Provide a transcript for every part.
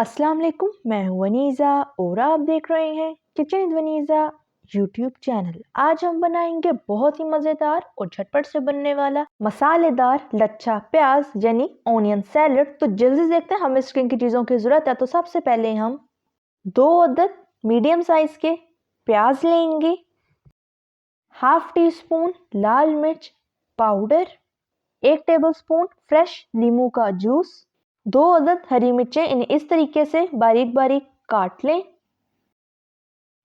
अस्सलाम वालेकुम, मैं हूँ वनीज़ा और आप देख रहे हैं kitchen with Vaneeza YouTube channel. आज हम बनाएंगे बहुत ही मज़ेदार और झटपट से बनने वाला मसालेदार लच्छा प्याज यानी ऑनियन सैलेड। तो जल्दी से देखते हैं हमें किन की चीज़ों की ज़रूरत है। तो सबसे पहले हम 2 अदद मीडियम साइज़ के प्याज लेंगे, हाफ टी स्पून लाल मिर्च पाउडर, 1 टेबलस्पून फ्रेश नींबू का जूस, 2 अदद हरी मिर्चें इन्हें इस तरीके से बारीक बारीक काट लें,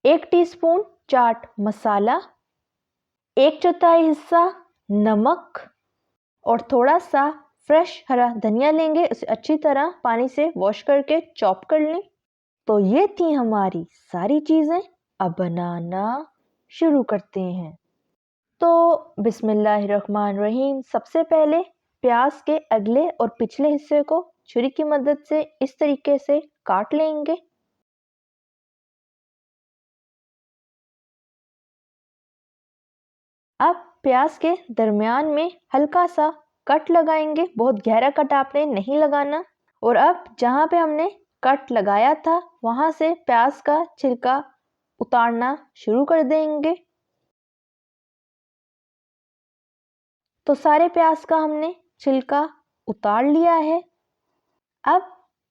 1 टीस्पून चाट मसाला, 1/4 हिस्सा नमक और थोड़ा सा फ्रेश हरा धनिया लेंगे। इसे अच्छी तरह पानी से वॉश करके चॉप कर लें। तो ये थी हमारी सारी चीज़ें। अब बनाना शुरू करते हैं। तो बिस्मिल्लाहिर्रहमानिर्रहीम। सबसे पहले प्याज के अगले और पिछले हिस्से को छुरी की मदद से इस तरीके से काट लेंगे। अब प्याज के दरमियान में हल्का सा कट लगाएंगे, बहुत गहरा कट आपने नहीं लगाना। और अब जहाँ पे हमने कट लगाया था वहाँ से प्याज का छिलका उतारना शुरू कर देंगे। तो सारे प्याज का हमने छिलका उतार लिया है। अब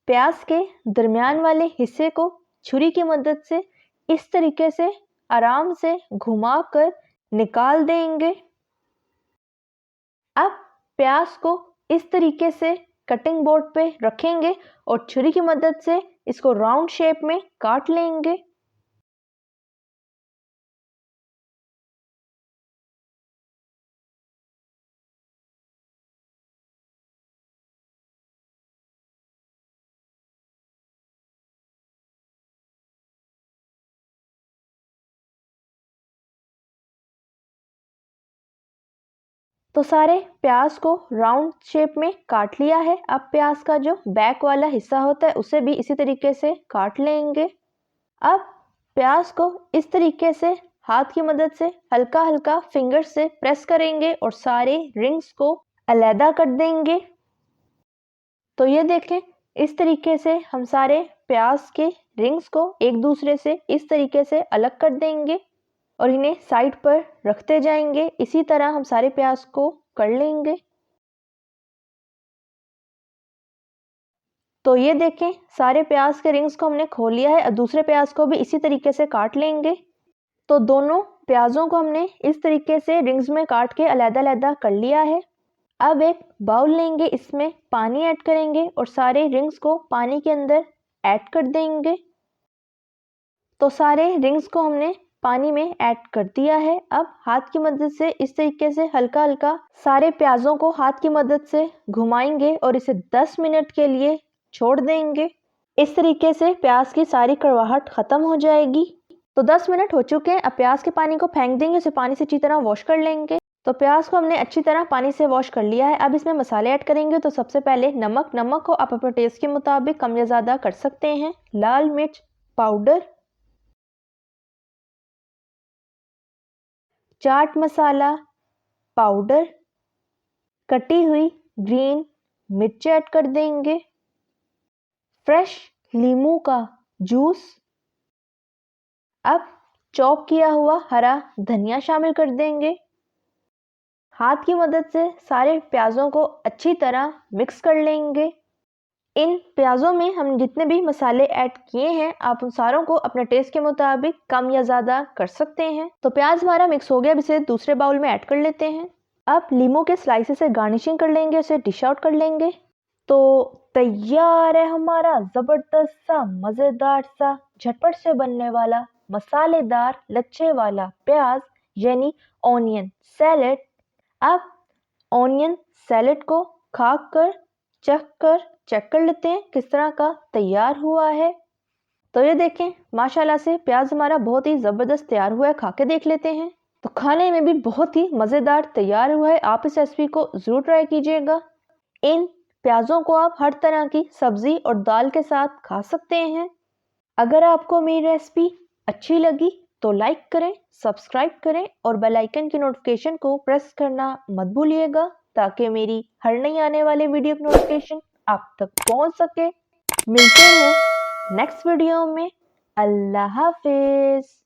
प्याज के दरमियान वाले हिस्से को छुरी की मदद से इस तरीके से आराम से घुमाकर निकाल देंगे। अब प्याज को इस तरीके से कटिंग बोर्ड पे रखेंगे और छुरी की मदद से इसको राउंड शेप में काट लेंगे। तो सारे प्याज को राउंड शेप में काट लिया है। अब प्याज का जो बैक वाला हिस्सा होता है उसे भी इसी तरीके से काट लेंगे। अब प्याज को इस तरीके से हाथ की मदद से हल्का हल्का फिंगर से प्रेस करेंगे और सारे रिंग्स को अलहदा कर देंगे। तो ये देखें, इस तरीके से हम सारे प्याज के रिंग्स को एक दूसरे से इस तरीके से अलग कर देंगे और इन्हें साइड पर रखते जाएंगे। इसी तरह हम सारे प्याज को कर लेंगे। तो ये देखें, सारे प्याज के रिंग्स को हमने खोल लिया है और दूसरे प्याज को भी इसी तरीके से काट लेंगे। तो दोनों प्याजों को हमने इस तरीके से रिंग्स में काट के अलग-अलग कर लिया है। अब एक बाउल लेंगे, इसमें पानी ऐड करेंगे और सारे रिंग्स को पानी के अंदर ऐड कर देंगे। तो सारे रिंग्स को हमने पानी में ऐड कर दिया है। अब हाथ की मदद से इस तरीके से हल्का हल्का सारे प्याजों को हाथ की मदद से घुमाएंगे और इसे 10 मिनट के लिए छोड़ देंगे। इस तरीके से प्याज की सारी कड़वाहट खत्म हो जाएगी। तो 10 मिनट हो चुके हैं। अब प्याज के पानी को फेंक देंगे, उसे पानी से अच्छी तरह वॉश कर लेंगे। तो प्याज को हमने अच्छी तरह पानी से वॉश कर लिया है। अब इसमें मसाले ऐड करेंगे। तो सबसे पहले नमक को आप अपने टेस्ट के मुताबिक कम या ज़्यादा कर सकते हैं। लाल मिर्च पाउडर, चाट मसाला पाउडर, कटी हुई ग्रीन मिर्च ऐड कर देंगे, फ्रेश नींबू का जूस, अब चॉप किया हुआ हरा धनिया शामिल कर देंगे। हाथ की मदद से सारे प्याज़ों को अच्छी तरह मिक्स कर लेंगे। इन प्याज़ों में हम जितने भी मसाले ऐड किए हैं आप उन सारों को अपने टेस्ट के मुताबिक कम या ज़्यादा कर सकते हैं। तो प्याज हमारा मिक्स हो गया, अब इसे दूसरे बाउल में ऐड कर लेते हैं। अब लीमू के स्लाइसेस से गार्निशिंग कर लेंगे, उसे डिश आउट कर लेंगे। तो तैयार है हमारा ज़बरदस्त सा मज़ेदार सा झटपट से बनने वाला मसालेदार लच्छे वाला प्याज यानी ऑनियन सैलेड। अब ऑनियन सैलेड को खाकर चेक कर लेते हैं किस तरह का तैयार हुआ है। तो ये देखें, माशाल्लाह से प्याज हमारा बहुत ही ज़बरदस्त तैयार हुआ है। खा के देख लेते हैं। तो खाने में भी बहुत ही मज़ेदार तैयार हुआ है। आप इस रेसिपी को ज़रूर ट्राई कीजिएगा। इन प्याज़ों को आप हर तरह की सब्ज़ी और दाल के साथ खा सकते हैं। अगर आपको मेरी रेसिपी अच्छी लगी तो लाइक करें, सब्सक्राइब करें और बेल आइकन की नोटिफिकेशन को प्रेस करना मत भूलिएगा ताकि मेरी हर नई आने वाली वीडियो की नोटिफिकेशन आप तक पहुंच सके। मिलते हैं नेक्स्ट वीडियो में। अल्लाह हाफिज़।